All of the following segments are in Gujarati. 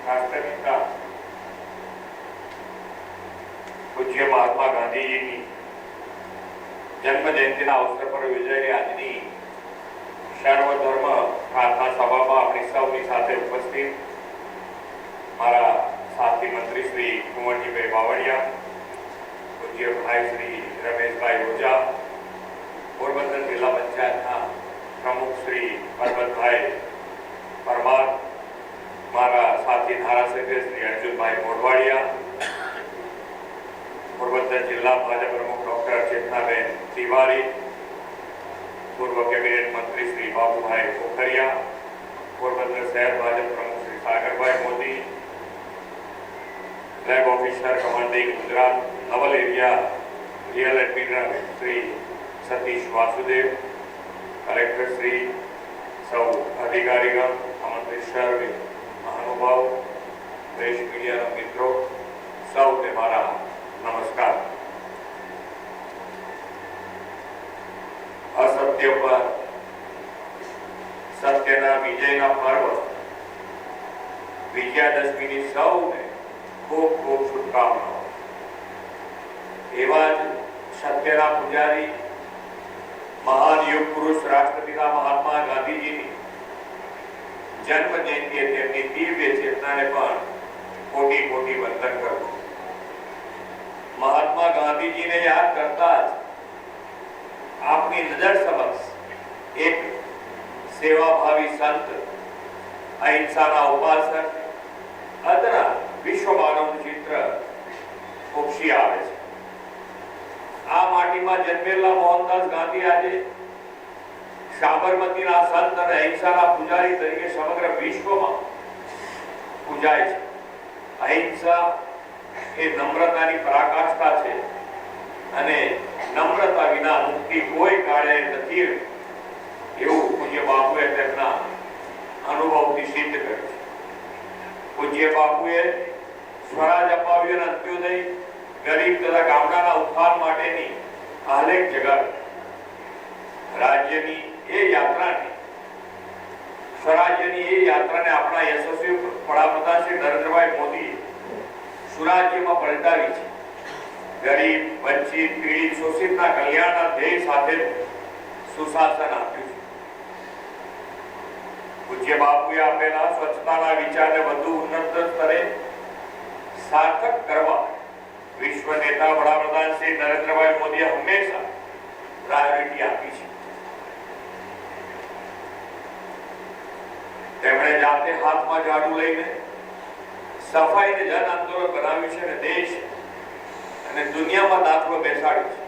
રાષ્ટ્રપિતા પૂજ્ય મહાત્મા ગાંધીજીની જન્મ જયંતિના અવસર પર યોજાયેલી આજની સર્વધર્મ પ્રાર્થના સભામાં આપણી સૌની સાથે ઉપસ્થિત મારા સાથી મંત્રી શ્રી કુંવરજીભાઈ બાવળિયા, પૂજ્ય ભાઈ શ્રી રમેશભાઈ ઓઝા, પોરબંદર જિલ્લા પંચાયતના પ્રમુખ શ્રી પરબતભાઈ પરમાર, મારા સાથી ધારાસભ્ય શ્રી અર્જુનભાઈ મોઢવાડિયા, પોરબંદર જિલ્લા ભાજપ પ્રમુખ ડોક્ટર ચેતનાબેન તિવારી, પૂર્વ કેબિનેટ મંત્રી શ્રી બાબુભાઈ પોખરિયા, પોરબંદર શહેર ભાજપ પ્રમુખ Shri Sagarbhai Modi, flag officer commanding Gujarat naval area rear admiral Shri Satish Vasudev, collector Shri, સૌ અધિકારીગણ, આમંત્રિત સર્વે મહાનુભાવ, દેશ મીડિયાના મિત્રો, સૌને મારા નમસ્કાર. અસત્ય પર સત્યના વિજયના પર્વ વિજયાદશમીની સૌને ખૂબ ખૂબ શુભકામનાઓ. એવા જ સત્યના પૂજારી મહાન યુગ પુરુષ રાષ્ટ્રપિતા મહાત્મા ગાંધીજીની જન્મ જયંતિએ તેમની દિવ્ય ચેતનાને પણ કોટી કોટી વંદન કરું. મહાત્મા ગાંધીજીને યાદ કરતા જ આપની નજર સમક્ષ એક સેવાભાવી સંત, અહિંસાના ઉપાસક, અદના વિશ્વ માનવનું ચિત્ર ઉપસી આવે છે. આ માટીમાં જન્મેલા મોહનદાસ ગાંધી આજે સાબરમતીના સંત અને અહિંસાના પૂજારી તરીકે સમગ્ર વિશ્વમાં પૂજાય છે. અહિંસા એ નમ્રતાની પરાકાષ્ઠા છે અને નમ્રતા વિના મુક્તિ કોઈ કાળે નથી એવું પૂજ્ય બાપુએ તેમના અનુભવથી સિદ્ધ કર્યું છે. પૂજ્ય બાપુએ સ્વરાજ અપાવ્યું અને અંત્યોદય, ગરીબ તથા ગામડાના ઉત્થાન માટેની આલેખ જગાડી. રાજ્યની એ યાત્રાને, સ્વરાજ્યની એ યાત્રાને આપણા યશસ્વી વડાપ્રધાન શ્રી નરેન્દ્રભાઈ મોદીએ સુરાજ્યમાં પલટાવી છે. ગરીબ, વંચિત, પીડિત, શોષિતના કલ્યાણના ધ્યેય સાથે સુશાસન આપ્યું છે. પૂજ્ય બાપુએ આપેલા સ્વચ્છતાના વિચારને વધુ ઉન્નત સ્તરે સાર્થક કરવા વિશ્વ નેતા વડાપ્રધાન શ્રી નરેન્દ્રભાઈ મોદીએ હંમેશા પ્રાયોરિટી આપી છે. તેમણે જાતે હાથમાં ઝાડુ લઈને સફાઈને જન આંદોલન બનાવ્યું છે અને દેશ અને દુનિયામાં દાખલો બેસાડ્યો છે.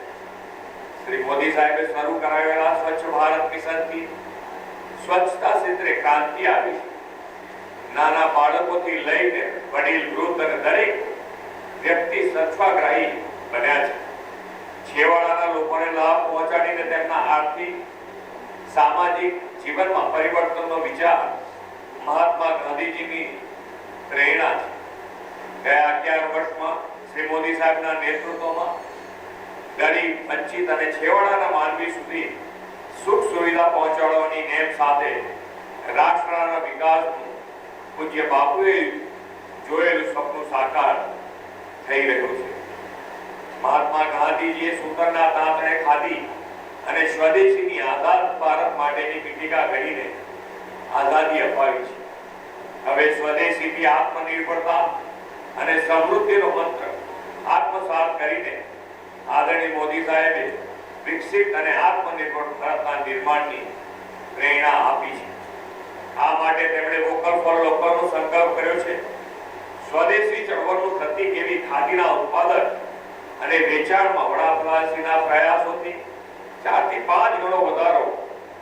શ્રી મોદી સાહેબે શરૂ કરાવેલા સ્વચ્છ ભારત મિશનથી સ્વચ્છતા ક્ષેત્રે ક્રાંતિ આવી છે. નાના બાળકોથી લઈને વડીલ, વૃદ્ધ અને દરેક વ્યક્તિ સત્વાગ્રાહી બન્યા છે. છેવાડાના લોકોને લાભ પહોંચાડીને તેમના આર્થિક, સામાજિક જીવનમાં પરિવર્તનનો વિચાર મહાત્મા ગાંધીજીની પ્રેરણા છે. ગયા 11 વર્ષમાં શ્રી મોદી સાહેબના નેતૃત્વમાં ગરીબ, વંચિત અને છેવાડાના માનવી સુધી સુખ સુવિધા પહોંચાડવાની નેમ સાથે રાષ્ટ્રના વિકાસનું પૂજ્ય બાપુએ જોયેલું સપનું સાકાર થઈ રહ્યું છે. મહાત્મા ગાંધીજીએ સૂતરના તાંતણે ખાધી અને સ્વદેશીની આઝાદ ભારત માટેની પીઠિકા ઘડીને આઝાદી અપાવી છે. હવે સ્વદેશીથી આત્મનિર્ભરતા અને સમૃદ્ધિનો મંત્ર આત્મસાત કરીને આદરણીય મોદી સાહેબે વિકસિત અને આત્મનિર્ભર ભારતના નિર્માણની પ્રેરણા આપી છે. આ માટે તેમણે વોકલ ફોર લોકલનો સંકલ્પ કર્યો છે. સ્વદેશી ચળવળનું પ્રતીક એવી ખાદીના ઉત્પાદન અને વેચાણમાં વડાપ્રધાનશ્રીના પ્રયાસોથી 4 થી 5 ગણો વધારો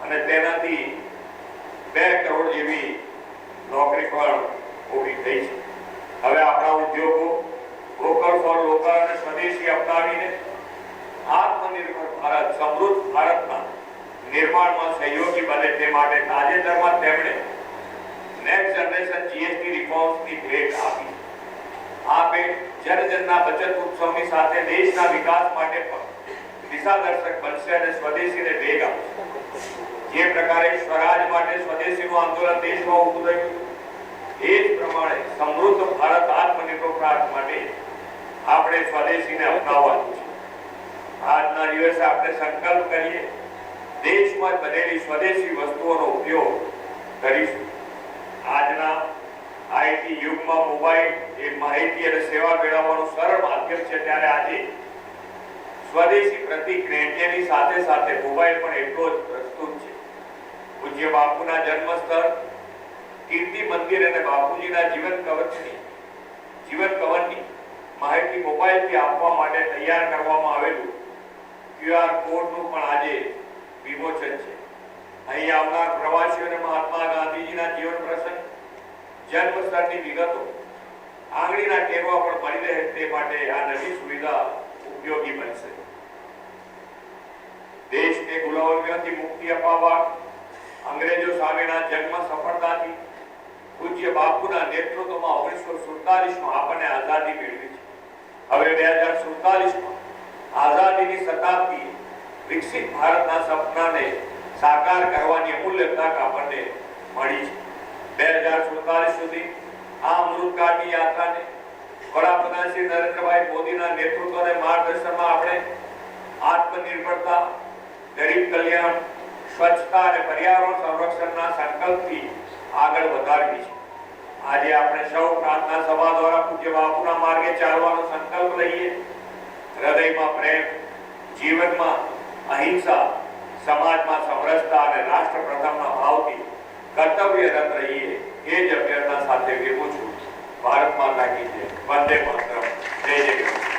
અને તેનાથી 2 કરોડ જેવી નોકરી પણ ઊભી થઈ છે. હવે આપણા ઉદ્યોગો વોકલ ફોર લોકલ અને સ્વદેશી અપનાવીને આત્મનિર્ભર ભારત, સમૃદ્ધ ભારતના નિર્માણમાં સહયોગી બને તે માટે તાજેતરમાં તેમણે નેક્સ્ટ જનરેશન જીએસટી રિફોર્મ્સની ભેટ આપી. આ ભેટ જનજનના બચત ઉત્સવની સાથે દેશના વિકાસ માટે પણ દિશાદર્શક બનશે અને સ્વદેશીને વેગ આપશે. જે પ્રકારે સ્વરાજ માટે સ્વદેશીનું આંદોલન દેશમાં ઊભું થયું, એ જ પ્રમાણે સમૃદ્ધ ભારત આત્મનિર્ભર ભારત માટે આપણે સ્વદેશીને અપનાવવાનું છે. આજના દિવસે આપણે સંકલ્પ કરીએ દેશમાં બનેલી સ્વદેશી વસ્તુઓનો ઉપયોગ કરીશું. આજના આઈટી યુગમાં મોબાઈલ એ માહિતી અને સેવા મેળવવાનું સરળ માધ્યમ છે, ત્યારે આજે સ્વદેશી પ્રતિક્રિયાની સાથે સાથે મોબાઈલ પણ એટલો જ પ્રસ્તુત છે. પૂજ્ય બાપુના જન્મસ્થળ, કીર્તિ મંદિર અને બાપુજીના જીવન કવનની માહિતી મોબાઈલથી આપવા માટે તૈયાર કરવામાં આવેલું QR કોડનું પણ આજે વિમોચન છે. અહીં આવનાર પ્રવાસીઓને મહાત્મા ગાંધીજીના જીવન પ્રસંગ, જન્મ સ્થળની વિગતો આંગળીના ટેરવા પર મળી રહે તે માટે આ નવી સુવિધા ઉપયોગી બનશે. દેશને ગુલામીથી મુક્તિ અપાવવા અંગ્રેજો સામેના જંગમાં સફળતાથી પૂજ્ય બાપુના નેતૃત્વમાં 1947માં આપણને આઝાદી મેળવી છે. હવે 2047માં આઝાદીની શતાબ્દી વિકસિત ભારતના સપનાને સાકાર કરવાની અમૂલ્ય તક આપણને મળી છે. 2047 સુધી આ અમૃતકાળની યાત્રાને વડાપ્રધાન શ્રી નરેન્દ્રભાઈ મોદીના નેતૃત્વ અને માર્ગદર્શનમાં આપણે આત્મનિર્ભરતા, ગરીબ કલ્યાણ, સ્વચ્છતા અને પર્યાવરણ સંરક્ષણના સંકલ્પથી આગળ વધારવી છે. આજે આપણે સૌ પ્રાર્થના સભા દ્વારા પૂજ્ય બાપુના માર્ગે ચાલવાનો સંકલ્પ લઈએ. હૃદયમાં પ્રેમ, જીવનમાં અહિંસા, સમાજમાં સમરસતા અને રાષ્ટ્ર પ્રથમના ભાવથી કર્તવ્યરત રહીએ એ જ અભ્યર્થના સાથે વિરમું છું. ભારત માતા કી જય. વંદે માતરમ. જય જય.